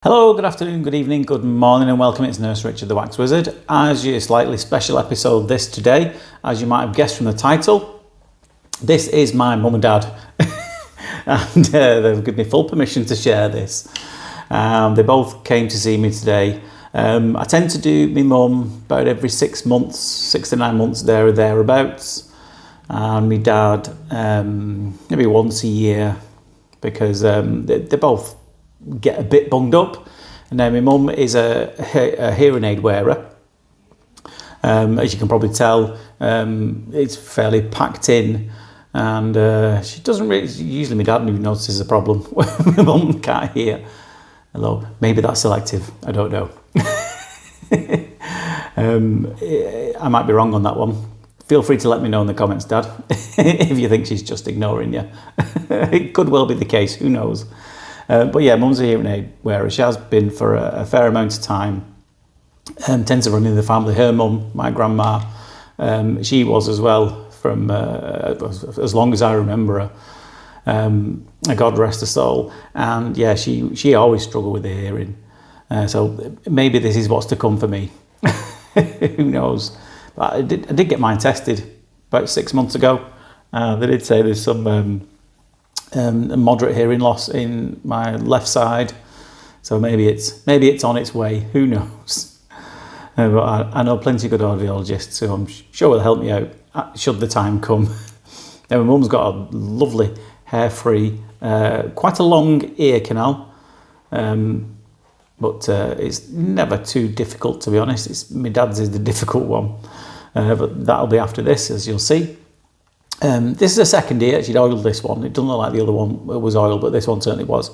Hello, good afternoon, good evening, good morning and welcome. It's Nurse Richard the Wax Wizard. As your slightly special episode this today, as you might have guessed from the title, this is my mum and dad and they've given me full permission to share this. They both came to see me today. I tend to do my mum about every 6 months, 6 to 9 months there or thereabouts, and my dad maybe once a year because they both get a bit bunged up. And now my mum is a hearing aid wearer. As you can probably tell, it's fairly packed in, and she doesn't really, usually my dad notices a problem when my mum can't hear. Although maybe that's selective, I don't know. I might be wrong on that one. Feel free to let me know in the comments, Dad, if you think she's just ignoring you. It could well be the case, who knows. But yeah, mum's a hearing aid wearer. She has been for a fair amount of time. Tends to run in the family. Her mum, my grandma, she was as well from as long as I remember her. God rest her soul. And yeah, she always struggled with the hearing. So maybe this is what's to come for me. Who knows? But I did get mine tested about 6 months ago. They did say there's some a moderate hearing loss in my left side, so maybe it's on its way. Who knows? But I know plenty of good audiologists, so I'm sure will help me out should the time come. Now my mum's got a lovely hair-free, quite a long ear canal, but it's never too difficult, to be honest. My dad's is the difficult one, but that'll be after this, as you'll see. This is a second ear. She'd oiled this one. It doesn't look like the other one was oiled, but this one certainly was.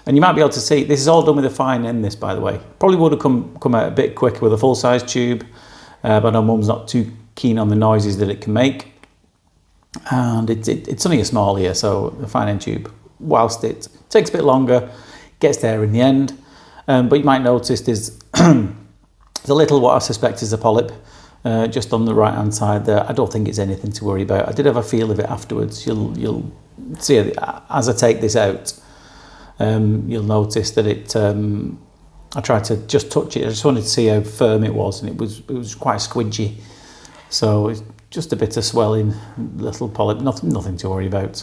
And you might be able to see, this is all done with a fine end, this, by the way. Probably would have come out a bit quicker with a full-size tube, but I know mum's not too keen on the noises that it can make. And it's only a small ear, so the fine end tube, whilst it takes a bit longer, gets there in the end. But you might notice there's a little, what I suspect is a polyp, just on the right hand side there. I don't think it's anything to worry about. I did have a feel of it afterwards. You'll see as I take this out, you'll notice that it I tried to just touch it. I just wanted to see how firm it was, and it was quite squidgy, so it's just a bit of swelling, little polyp, nothing to worry about.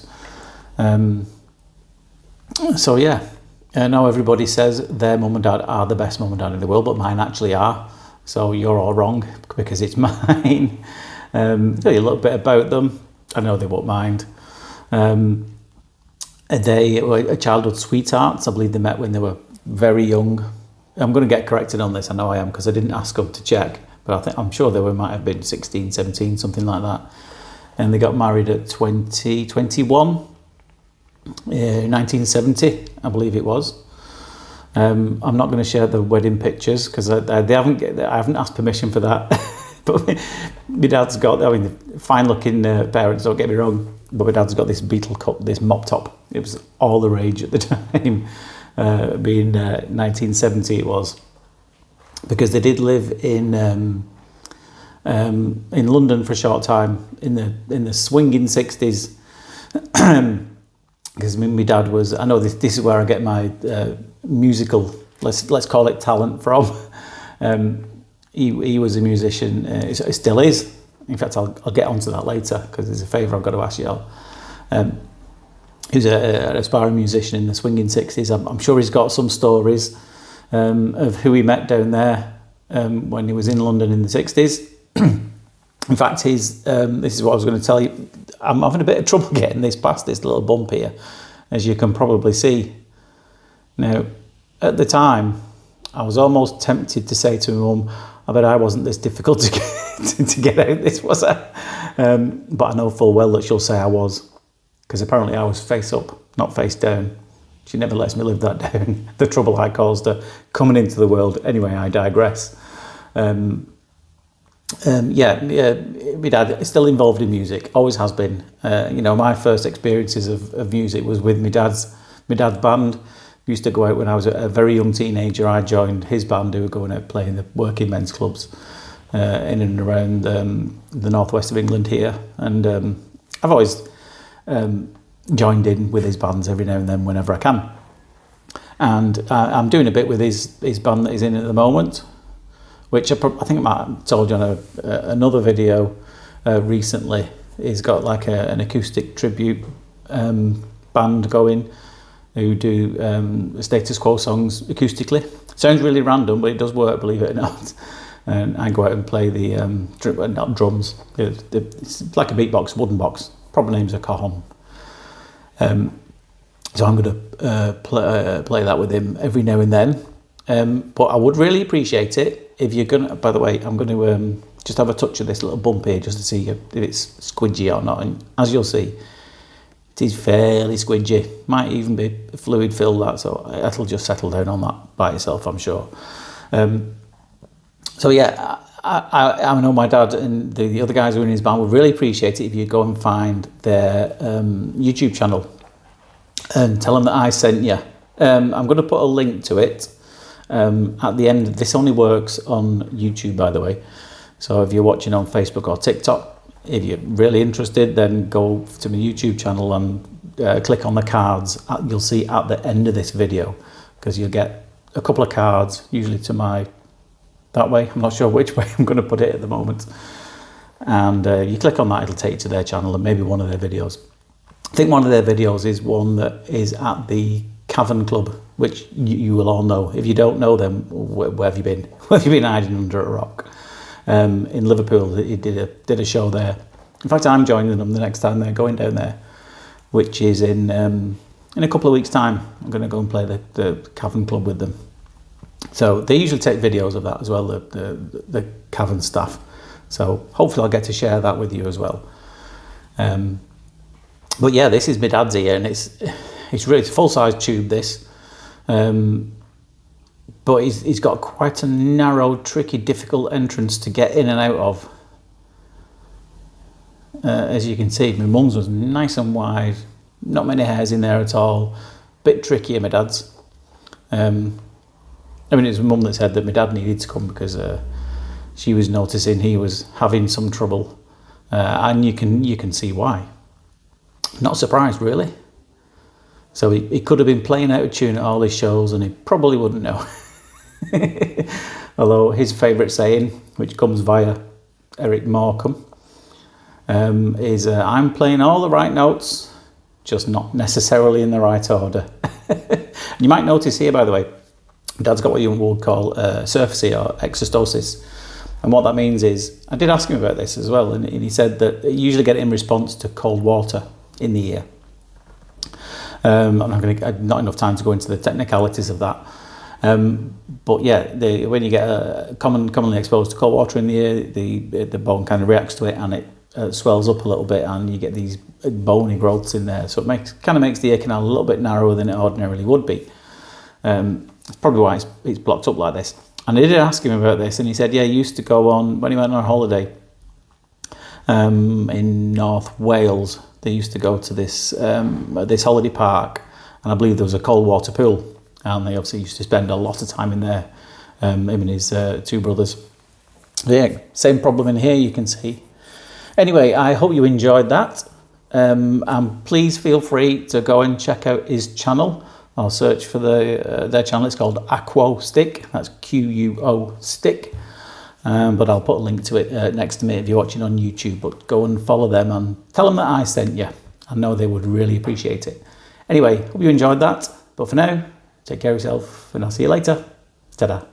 So yeah, I know everybody says their mum and dad are the best mum and dad in the world, but mine actually are. So you're all wrong because it's mine. Tell you a little bit about them. I know they won't mind. They were childhood sweethearts. I believe they met when they were very young. I'm going to get corrected on this. I know I am, because I didn't ask them to check. But I'm sure they might have been 16, 17, something like that. And they got married at 21, 1970, I believe it was. I'm not going to share the wedding pictures because I haven't asked permission for that. But my dad's got, fine looking parents, don't get me wrong, but my dad's got this Beetle cup, this mop top. It was all the rage at the time, being 1970 it was, because they did live in London for a short time in the swinging 60s. Because my dad was, I know this is where I get my musical, let's call it, talent from. He was a musician, it still is. In fact, I'll get onto that later because there's a favour I've got to ask you all. He was an aspiring musician in the swinging 60s. I'm sure he's got some stories of who he met down there when he was in London in the 60s. In fact, this is what I was going to tell you. I'm having a bit of trouble getting this past this little bump here, as you can probably see. Now, at the time, I was almost tempted to say to my mum, I bet I wasn't this difficult to get out this, was I? But I know full well that she'll say I was, because apparently I was face up, not face down. She never lets me live that down. The trouble I caused her coming into the world. Anyway, I digress. My dad is still involved in music, always has been. My first experiences of music was with my dad's band. Used to go out when I was a very young teenager. I joined his band, who were going out playing the working men's clubs in and around the northwest of England here. And I've always joined in with his bands every now and then whenever I can. And I'm doing a bit with his band that he's in at the moment, which I think I might have told you on another video recently. He's got like an acoustic tribute band going who do Status Quo songs acoustically. Sounds really random, but it does work, believe it or not. And I go out and play the not drums. It's like a beatbox, wooden box. Proper name's a cajon. So I'm going to play that with him every now and then. But I would really appreciate it if you're going to... By the way, I'm going to just have a touch of this little bump here just to see if it's squidgy or not. And as you'll see, it is fairly squidgy. Might even be fluid filled, that, so it'll just settle down on that by itself, I'm sure. So yeah, I know my dad and the other guys who are in his band would really appreciate it if you go and find their YouTube channel and tell them that I sent you. I'm going to put a link to it at the end. This only works on YouTube, by the way. So if you're watching on Facebook or TikTok, if you're really interested, then go to my YouTube channel and click on the cards. You'll see at the end of this video, because you'll get a couple of cards, usually to my... that way. I'm not sure which way I'm going to put it at the moment. And you click on that, it'll take you to their channel and maybe one of their videos. I think one of their videos is one that is at the Cavern Club, which you will all know. If you don't know them, where have you been? Where have you been hiding under a rock? In Liverpool, he did a show there. In fact, I'm joining them the next time they're going down there, which is in a couple of weeks' time. I'm going to go and play the Cavern Club with them. So they usually take videos of that as well, the Cavern staff. So hopefully I'll get to share that with you as well. But yeah, this is my dad's ear, and it's really a full-size tube, this. But he's got quite a narrow, tricky, difficult entrance to get in and out of. As you can see, my mum's was nice and wide, not many hairs in there at all. Bit trickier, my dad's. I mean, it was my mum that said that my dad needed to come because she was noticing he was having some trouble, and you can see why. Not surprised, really. So he could have been playing out of tune at all his shows, and he probably wouldn't know. Although his favourite saying, which comes via Eric Morecambe, is "I'm playing all the right notes, just not necessarily in the right order." You might notice here, by the way, Dad's got what you would call surfacey or exostosis. And what that means is, I did ask him about this as well, and he said that you usually get it in response to cold water in the ear. I'm not enough time to go into the technicalities of that. But yeah, when you get commonly exposed to cold water in the ear, the bone kind of reacts to it, and it swells up a little bit, and you get these bony growths in there. So it kind of makes the ear canal a little bit narrower than it ordinarily would be. It's probably why it's blocked up like this. And I did ask him about this, and he said, yeah, he used to go on, when he went on holiday in North Wales, they used to go to this holiday park, and I believe there was a cold water pool, and they obviously used to spend a lot of time in there, him and his two brothers. Yeah, same problem in here, you can see. Anyway, I hope you enjoyed that, and please feel free to go and check out his channel. I'll search for their channel. It's called Aquo Stick. That's QUO Stick. But I'll put a link to it next to me if you're watching on YouTube. But go and follow them and tell them that I sent you. I know they would really appreciate it. Anyway, hope you enjoyed that. But for now, take care of yourself, and I'll see you later. Ta-da.